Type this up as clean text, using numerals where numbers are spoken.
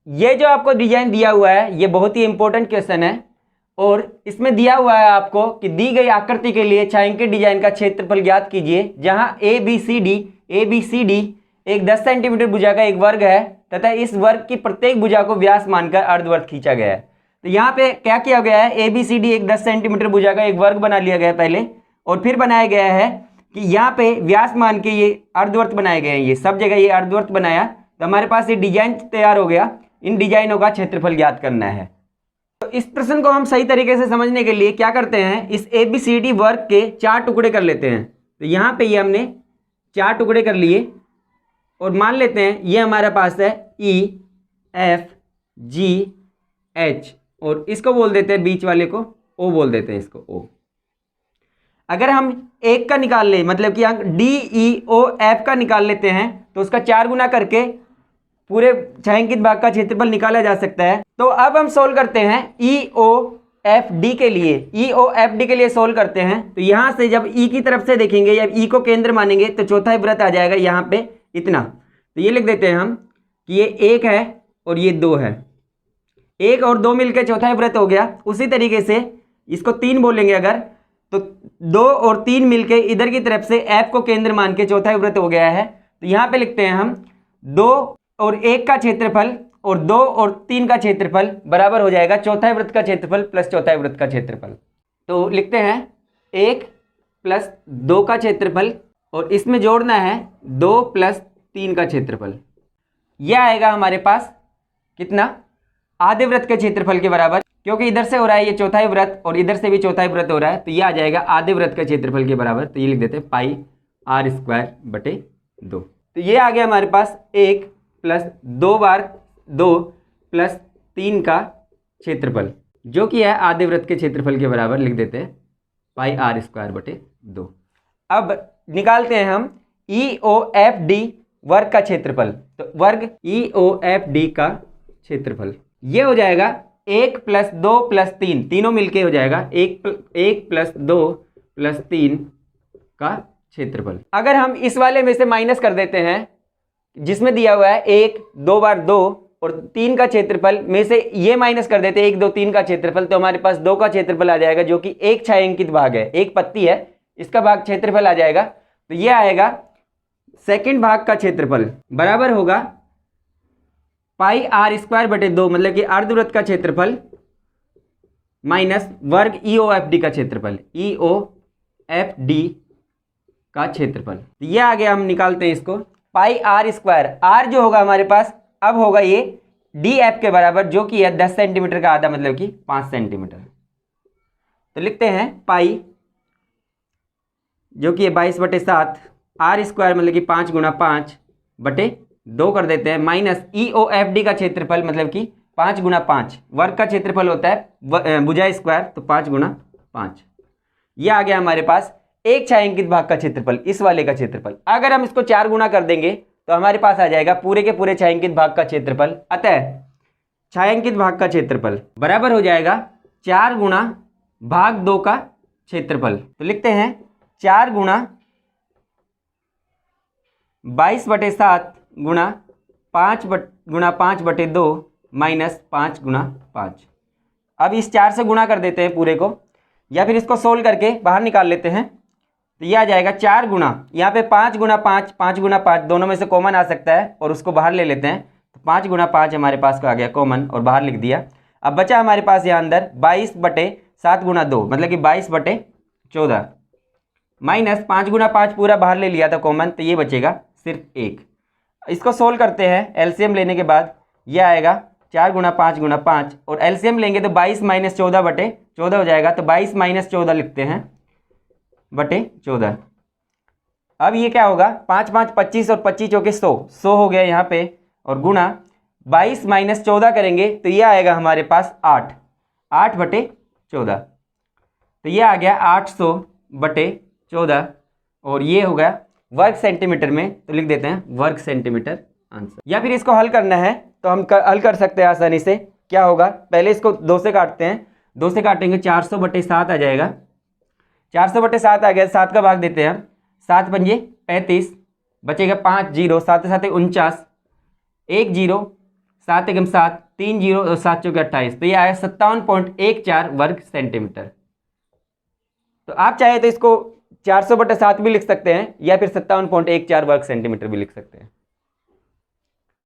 ये जो आपको डिजाइन दिया हुआ है ये बहुत ही इंपॉर्टेंट क्वेश्चन है, और इसमें दिया हुआ है आपको कि दी गई आकृति के लिए छायांकित डिजाइन का क्षेत्रफल ज्ञात कीजिए, जहां ए बी सी डी एक 10 सेंटीमीटर भुजा का एक वर्ग है तथा इस वर्ग की प्रत्येक भुजा को व्यास मानकर अर्धवृत्त खींचा गया है। तो यहाँ पे क्या किया गया है, ए बी सी डी एक 10 सेंटीमीटर भुजा का एक वर्ग बना लिया गया है पहले, और फिर बनाया गया है कि यहाँ पे व्यास मान के ये अर्धवृत्त बनाए गए हैं, ये सब जगह ये अर्धवृत्त बनाया, तो हमारे पास ये डिजाइन तैयार हो गया। इन डिजाइनों का क्षेत्रफल ज्ञात करना है। तो इस प्रश्न को हम सही तरीके से समझने के लिए क्या करते हैं, इस ए बी सी डी वर्ग के 4 टुकड़े कर लेते हैं। तो यहाँ पे ये हमने 4 टुकड़े कर लिए और मान लेते हैं ये हमारे पास है ई एफ जी एच, और इसको बोल देते हैं बीच वाले को ओ बोल देते हैं, इसको ओ। अगर हम एक का निकाल ले, मतलब कि अंक डी ई ओ एफ का निकाल लेते हैं, तो उसका 4 गुना करके पूरे छायांकित भाग का क्षेत्रफल निकाला जा सकता है। तो अब हम सोल्व करते हैं ई ओ एफ डी के लिए, ई ओ एफ डी के लिए सोल्व करते हैं। तो यहाँ से जब ई की तरफ से देखेंगे या ई को केंद्र मानेंगे तो चौथा वृत्त आ जाएगा यहाँ पे इतना। तो ये लिख देते हैं हम कि ये 1 है और ये 2 है, 1 और 2 मिलकर चौथा वृत्त हो गया। उसी तरीके से इसको 3 बोलेंगे अगर, तो 2 और 3 मिलके इधर की तरफ से एफ को केंद्र मान के चौथा वृत्त हो गया है। तो यहाँ पे लिखते हैं हम 2 और 1 का क्षेत्रफल और 2 और 3 का क्षेत्रफल बराबर हो जाएगा चौथा वृत्त का क्षेत्रफल प्लस चौथा वृत्त का क्षेत्रफल। तो लिखते हैं 1 प्लस 2 का क्षेत्रफल और इसमें जोड़ना है 2 प्लस 3 का क्षेत्रफल। यह आएगा हमारे पास कितना, आधे वृत्त के क्षेत्रफल के बराबर, क्योंकि इधर से हो रहा है ये चौथा वृत्त और इधर से भी चौथा वृत्त हो रहा है, तो ये आ जाएगा आधे वृत्त के क्षेत्रफल के बराबर। तो ये लिख देते हैं पाई आर स्क्वायर बटे 2। तो ये आ गया हमारे पास 1 प्लस 2 बार 2 प्लस 3 का क्षेत्रफल, जो कि है आधे वृत्त के क्षेत्रफल के बराबर। लिख देते हैं पाई आर स्क्वायर बटे 2। अब निकालते हैं हम ई ओ एफ डी वर्ग का क्षेत्रफल। तो वर्ग ई ओ एफ डी का क्षेत्रफल ये हो जाएगा 1 प्लस 2 प्लस 3, तीनों मिलके हो जाएगा 1 प्लस 2 प्लस 3 का क्षेत्रफल। अगर हम इस वाले में से माइनस कर देते हैं जिसमें दिया हुआ है 1 2 बार 2 और 3 का क्षेत्रफल में से ये माइनस कर देते हैं 1 2 3 का क्षेत्रफल, तो हमारे पास 2 का क्षेत्रफल आ जाएगा, जो कि एक छायांकित भाग है, एक पत्ती है, इसका भाग क्षेत्रफल आ जाएगा। तो ये आएगा सेकंड भाग का क्षेत्रफल बराबर होगा पाई आर स्क्वायर बटे 2, मतलब कि अर्धवृत्त का क्षेत्रफल माइनस वर्ग ई ओ एफ डी का क्षेत्रफल, ई ओ एफ डी का क्षेत्रफल। तो ये आ गया, हम निकालते हैं इसको पाई आर स्क्वायर, आर जो होगा हमारे पास अब होगा ये डी एफ के बराबर, जो कि है 10 सेंटीमीटर का आधा, मतलब कि 5 सेंटीमीटर। तो लिखते हैं पाई जो कि है 22/7, आर स्क्वायर मतलब कि 5 गुना 5 बटे 2 कर देते हैं, माइनस ई ओ एफ डी का क्षेत्रफल मतलब कि 5 गुना 5, वर्ग का क्षेत्रफल होता है भुजा स्क्वायर, तो 5 गुना 5। यह आ गया हमारे पास एक छायांकित भाग का क्षेत्रफल, इस वाले का क्षेत्रफल। अगर हम इसको 4 गुना कर देंगे तो हमारे पास आ जाएगा पूरे के पूरे छायांकित भाग का क्षेत्रफल। अतः छायांकित भाग का क्षेत्रफल बराबर हो जाएगा 4 गुना भाग 2 का क्षेत्रफल। तो लिखते हैं 4 गुना 22/7 गुना 5 गुना 5 बटे 2 माइनस 5 गुना 5। अब इस 4 से गुणा कर देते हैं पूरे को, या फिर इसको सोल्व करके बाहर निकाल लेते हैं। तो ये आ जाएगा 4 गुना, यहाँ पे 5 गुना 5, 5 गुना 5 दोनों में से कॉमन आ सकता है और उसको बाहर ले लेते हैं। तो 5 गुना 5 हमारे पास को आ गया कॉमन और बाहर लिख दिया। अब बचा हमारे पास यहाँ अंदर 22/7 गुना 2 मतलब कि 22/14 माइनस 5 गुना 5 पूरा बाहर ले लिया था कॉमन, तो ये बचेगा सिर्फ 1। इसको सोल्व करते हैं एलसीएम लेने के बाद, ये आएगा 4 गुना 5 गुना 5 और एलसीएम लेंगे तो 22 माइनस 14 बटे 14 हो जाएगा। तो 22 माइनस 14 लिखते हैं बटे 14। अब ये क्या होगा, 5 5 25 और 25 चौके 100 हो गया यहाँ पे, और गुणा 22 माइनस 14 करेंगे तो ये आएगा हमारे पास 8 बटे 14। तो ये आ गया 800 बटे 14 और ये होगा वर्ग सेंटीमीटर में, तो लिख देते हैं वर्ग सेंटीमीटर आंसर। या फिर इसको हल करना है तो हम हल कर सकते हैं आसानी से। क्या होगा, पहले इसको 2 से काटते हैं, 2 से काटेंगे 400/7 आ जाएगा, 400/7 आ गया, 7 का भाग देते हैं हम, 7 पंजे 35 बचेगा 5 जीरो, 7 7 49, 1 0 7 एकम 7, 3 जीरो और 7 चौके 28, तो ये आया 57.14 वर्ग सेंटीमीटर। तो आप चाहे तो इसको 400/7 भी लिख सकते हैं या फिर 57.14 वर्ग सेंटीमीटर भी लिख सकते हैं।